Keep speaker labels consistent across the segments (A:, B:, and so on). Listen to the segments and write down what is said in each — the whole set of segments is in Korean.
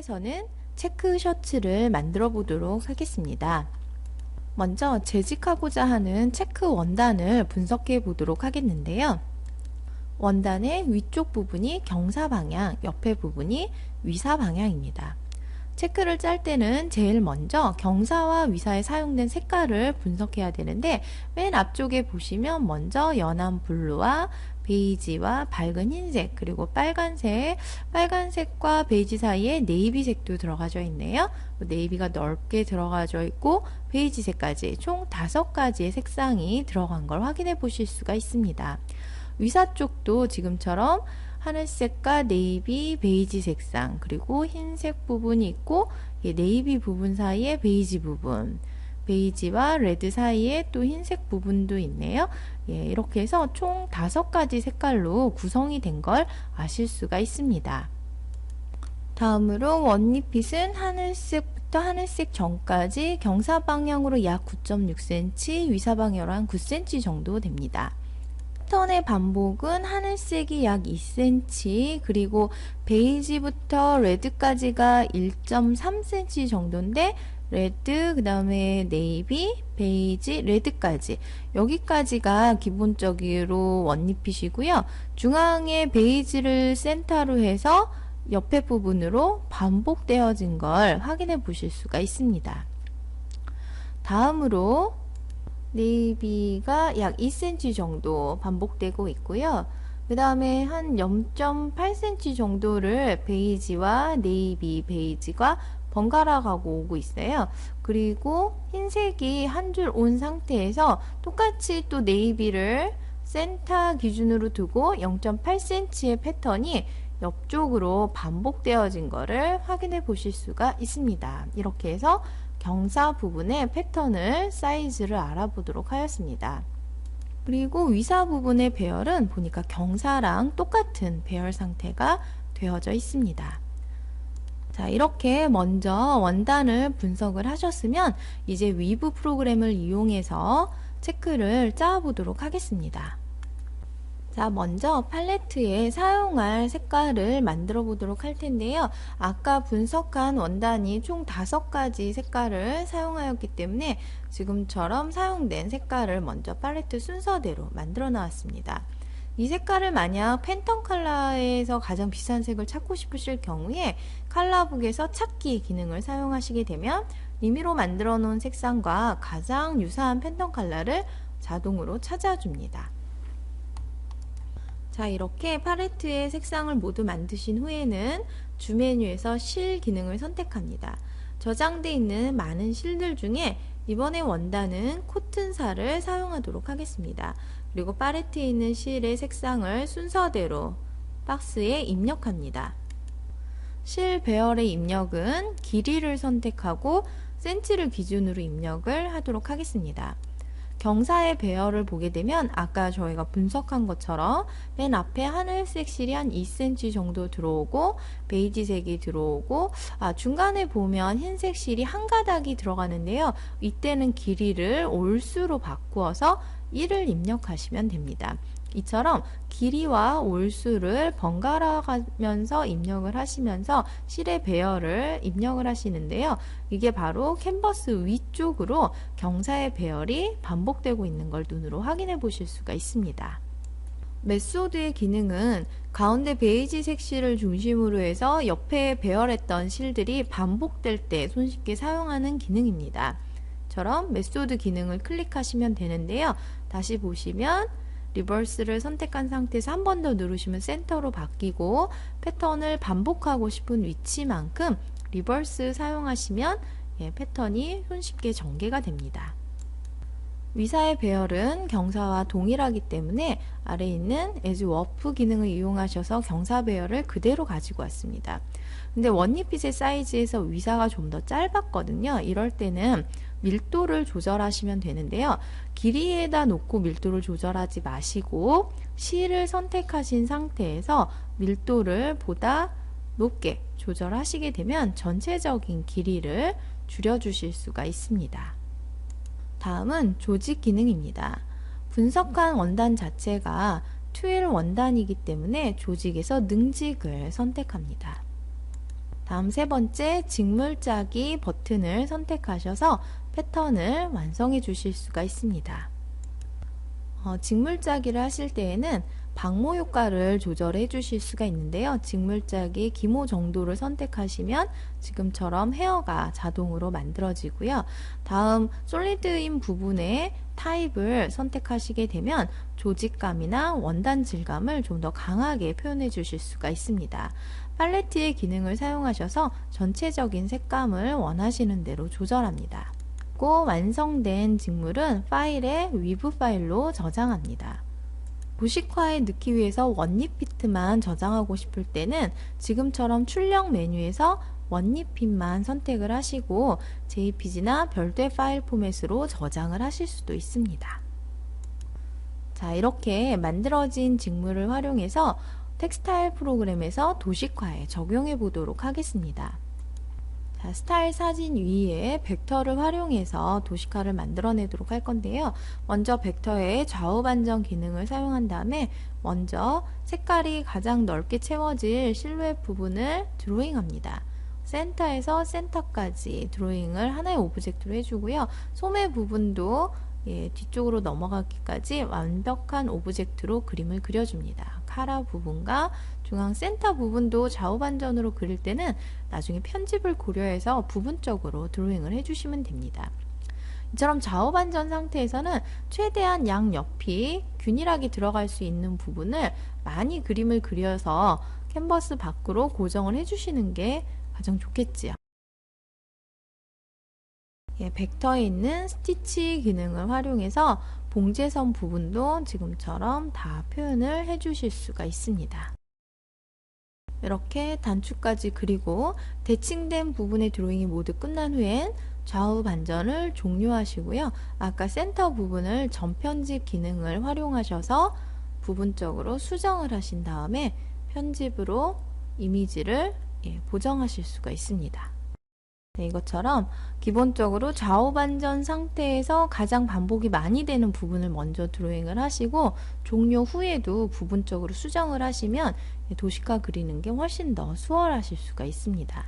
A: 시간에서는 체크 셔츠를 만들어 보도록 하겠습니다. 먼저 재직하고자 하는 체크 원단을 분석해 보도록 하겠는데요. 원단의 위쪽 부분이 경사 방향, 옆에 부분이 위사 방향입니다. 체크를 짤 때는 제일 먼저 경사와 위사에 사용된 색깔을 분석해야 되는데, 맨 앞쪽에 보시면 먼저 연한 블루와 베이지와 밝은 흰색, 그리고 빨간색과 베이지 사이에 네이비색도 들어가져 있네요. 네이비가 넓게 들어가져 있고 베이지색까지 총 5가지의 색상이 들어간 걸 확인해 보실 수가 있습니다. 위사 쪽도 지금처럼 하늘색과 네이비, 베이지 색상, 그리고 흰색 부분이 있고 네이비 부분 사이에 베이지 부분, 베이지와 레드 사이에 또 흰색 부분도 있네요. 이렇게 해서 총 5가지 색깔로 구성이 된 걸 아실 수가 있습니다. 다음으로 원리핏은 하늘색부터 하늘색 전까지 경사 방향으로 약 9.6cm, 위사 방향으로 한 9cm 정도 됩니다. 패턴의 반복은 하늘색이 약 2cm, 그리고 베이지부터 레드까지가 1.3cm 정도인데, 레드, 그 다음에 네이비, 베이지, 레드까지, 여기까지가 기본적으로 원리핏이고요. 중앙에 베이지를 센터로 해서 옆에 부분으로 반복되어진 걸 확인해 보실 수가 있습니다. 다음으로 네이비가 약 2cm 정도 반복되고 있고요. 그 다음에 한 0.8cm 정도를 베이지와 네이비, 베이지가 번갈아 가고 오고 있어요. 그리고 흰색이 한 줄 온 상태에서 똑같이 또 네이비를 센터 기준으로 두고 0.8cm의 패턴이 옆쪽으로 반복되어진 거를 확인해 보실 수가 있습니다. 이렇게 해서 경사 부분의 패턴을, 사이즈를 알아보도록 하였습니다. 그리고 위사 부분의 배열은 보니까 경사랑 똑같은 배열 상태가 되어져 있습니다. 자, 이렇게 먼저 원단을 분석을 하셨으면 이제 위브 프로그램을 이용해서 체크를 짜 보도록 하겠습니다. 자, 먼저 팔레트에 사용할 색깔을 만들어 보도록 할 텐데요. 아까 분석한 원단이 총 5가지 색깔을 사용하였기 때문에 지금처럼 사용된 색깔을 먼저 팔레트 순서대로 만들어 나왔습니다. 이 색깔을 만약 팬텀 컬러에서 가장 비싼 색을 찾고 싶으실 경우에 컬러북에서 찾기 기능을 사용하시게 되면 임의로 만들어 놓은 색상과 가장 유사한 팬텀 컬러를 자동으로 찾아줍니다. 자, 이렇게 팔레트의 색상을 모두 만드신 후에는 주 메뉴에서 실 기능을 선택합니다. 저장되어 있는 많은 실들 중에 이번에 원단은 코튼사를 사용하도록 하겠습니다. 그리고 팔레트에 있는 실의 색상을 순서대로 박스에 입력합니다. 실 배열의 입력은 길이를 선택하고 센치를 기준으로 입력을 하도록 하겠습니다. 경사의 배열을 보게 되면 아까 저희가 분석한 것처럼 맨 앞에 하늘색 실이 한 2cm 정도 들어오고 베이지색이 들어오고, 중간에 보면 흰색 실이 한 가닥이 들어가는데요. 이때는 길이를 올수로 바꾸어서 1을 입력하시면 됩니다. 이처럼 길이와 올수를 번갈아 가면서 입력을 하시면서 실의 배열을 입력을 하시는데요. 이게 바로 캔버스 위쪽으로 경사의 배열이 반복되고 있는 걸 눈으로 확인해 보실 수가 있습니다. 메소드의 기능은 가운데 베이지색 실을 중심으로 해서 옆에 배열했던 실들이 반복될 때 손쉽게 사용하는 기능입니다. 처럼 메소드 기능을 클릭하시면 되는데요. 다시 보시면 리버스를 선택한 상태에서 한 번 더 누르시면 센터로 바뀌고, 패턴을 반복하고 싶은 위치만큼 리버스 사용하시면 패턴이 손쉽게 전개가 됩니다. 위사의 배열은 경사와 동일하기 때문에 아래에 있는 as warp 기능을 이용하셔서 경사 배열을 그대로 가지고 왔습니다. 근데 원리핏의 사이즈에서 위사가 좀 더 짧았거든요. 이럴 때는 밀도를 조절하시면 되는데요. 길이에다 놓고 밀도를 조절하지 마시고 실을 선택하신 상태에서 밀도를 보다 높게 조절하시게 되면 전체적인 길이를 줄여주실 수가 있습니다. 다음은 조직 기능입니다. 분석한 원단 자체가 트윌 원단이기 때문에 조직에서 능직을 선택합니다. 다음 세 번째 직물 짜기 버튼을 선택하셔서 패턴을 완성해 주실 수가 있습니다. 직물 짜기를 하실 때에는 방모 효과를 조절해 주실 수가 있는데요. 직물 짜기 기모 정도를 선택하시면 지금처럼 헤어가 자동으로 만들어지고요. 다음 솔리드인 부분의 타입을 선택하시게 되면 조직감이나 원단 질감을 좀 더 강하게 표현해 주실 수가 있습니다. 팔레트의 기능을 사용하셔서 전체적인 색감을 원하시는 대로 조절합니다. 완성된 직물은 파일에 위브 파일로 저장합니다. 도식화에 넣기 위해서 원립 피트만 저장하고 싶을 때는 지금처럼 출력 메뉴에서 원립 핏만 선택을 하시고 JPG나 별도의 파일 포맷으로 저장을 하실 수도 있습니다. 자, 이렇게 만들어진 직물을 활용해서 텍스타일 프로그램에서 도식화에 적용해 보도록 하겠습니다. 자, 스타일 사진 위에 벡터를 활용해서 도식화를 만들어내도록 할 건데요. 먼저 벡터의 좌우 반전 기능을 사용한 다음에 먼저 색깔이 가장 넓게 채워질 실루엣 부분을 드로잉합니다. 센터에서 센터까지 드로잉을 하나의 오브젝트로 해주고요. 소매 부분도 뒤쪽으로 넘어가기까지 완벽한 오브젝트로 그림을 그려줍니다. 카라 부분과 중앙 센터 부분도 좌우 반전으로 그릴 때는 나중에 편집을 고려해서 부분적으로 드로잉을 해주시면 됩니다. 이처럼 좌우 반전 상태에서는 최대한 양옆이 균일하게 들어갈 수 있는 부분을 많이 그림을 그려서 캔버스 밖으로 고정을 해주시는 게 가장 좋겠지요. 벡터에 있는 스티치 기능을 활용해서 봉제선 부분도 지금처럼 다 표현을 해주실 수가 있습니다. 이렇게 단추까지 그리고 대칭된 부분의 드로잉이 모두 끝난 후엔 좌우 반전을 종료하시고요. 아까 센터 부분을 전편집 기능을 활용하셔서 부분적으로 수정을 하신 다음에 편집으로 이미지를 보정하실 수가 있습니다. 네, 이것처럼 기본적으로 좌우 반전 상태에서 가장 반복이 많이 되는 부분을 먼저 드로잉을 하시고 종료 후에도 부분적으로 수정을 하시면 도식화 그리는 게 훨씬 더 수월하실 수가 있습니다.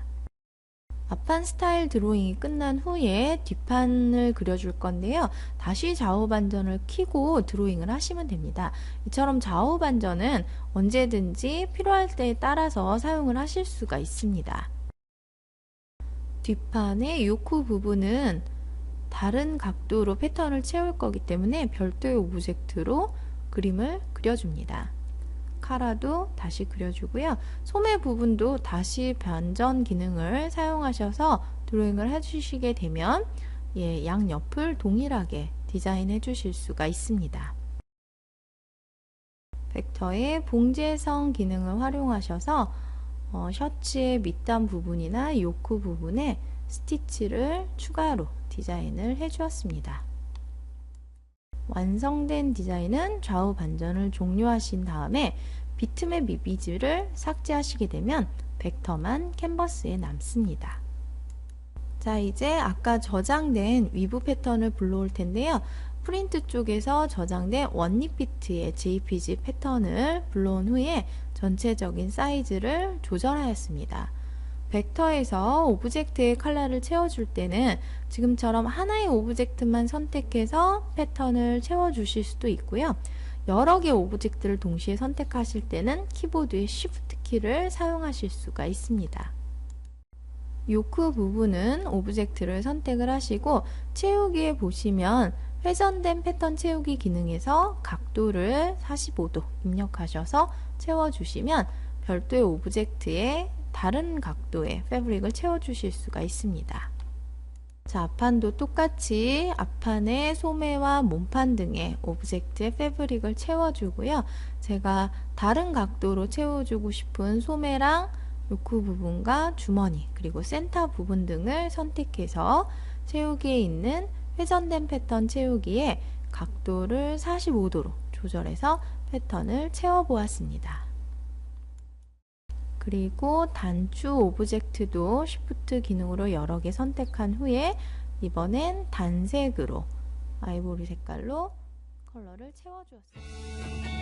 A: 앞판 스타일 드로잉이 끝난 후에 뒷판을 그려줄 건데요. 다시 좌우 반전을 켜고 드로잉을 하시면 됩니다. 이처럼 좌우 반전은 언제든지 필요할 때에 따라서 사용을 하실 수가 있습니다. 뒷판의 요크 부분은 다른 각도로 패턴을 채울 거기 때문에 별도의 오브젝트로 그림을 그려줍니다. 카라도 다시 그려주고요. 소매 부분도 다시 반전 기능을 사용하셔서 드로잉을 해주시게 되면 양옆을 동일하게 디자인해 주실 수가 있습니다. 벡터의 봉제선 기능을 활용하셔서 셔츠의 밑단 부분이나 요크 부분에 스티치를 추가로 디자인을 해주었습니다. 완성된 디자인은 좌우 반전을 종료하신 다음에 비트맵 이미지를 삭제하시게 되면 벡터만 캔버스에 남습니다. 자, 이제 아까 저장된 위브 패턴을 불러올 텐데요. 프린트 쪽에서 저장된 원립 피트의 JPG 패턴을 불러온 후에 전체적인 사이즈를 조절하였습니다. 벡터에서 오브젝트의 컬러를 채워줄 때는 지금처럼 하나의 오브젝트만 선택해서 패턴을 채워주실 수도 있고요. 여러 개의 오브젝트를 동시에 선택하실 때는 키보드의 Shift 키를 사용하실 수가 있습니다. 요크 부분은 오브젝트를 선택을 하시고 채우기에 보시면 회전된 패턴 채우기 기능에서 각도를 45도 입력하셔서 채워주시면 별도의 오브젝트에 다른 각도의 패브릭을 채워주실 수가 있습니다. 자, 앞판도 똑같이 앞판의 소매와 몸판 등의 오브젝트의 패브릭을 채워주고요. 제가 다른 각도로 채워주고 싶은 소매랑 요크 부분과 주머니 그리고 센터 부분 등을 선택해서 채우기에 있는 회전된 패턴 채우기에 각도를 45도로 조절해서 패턴을 채워보았습니다. 그리고 단추 오브젝트도 Shift 기능으로 여러 개 선택한 후에 이번엔 단색으로 아이보리 색깔로 컬러를 채워주었습니다.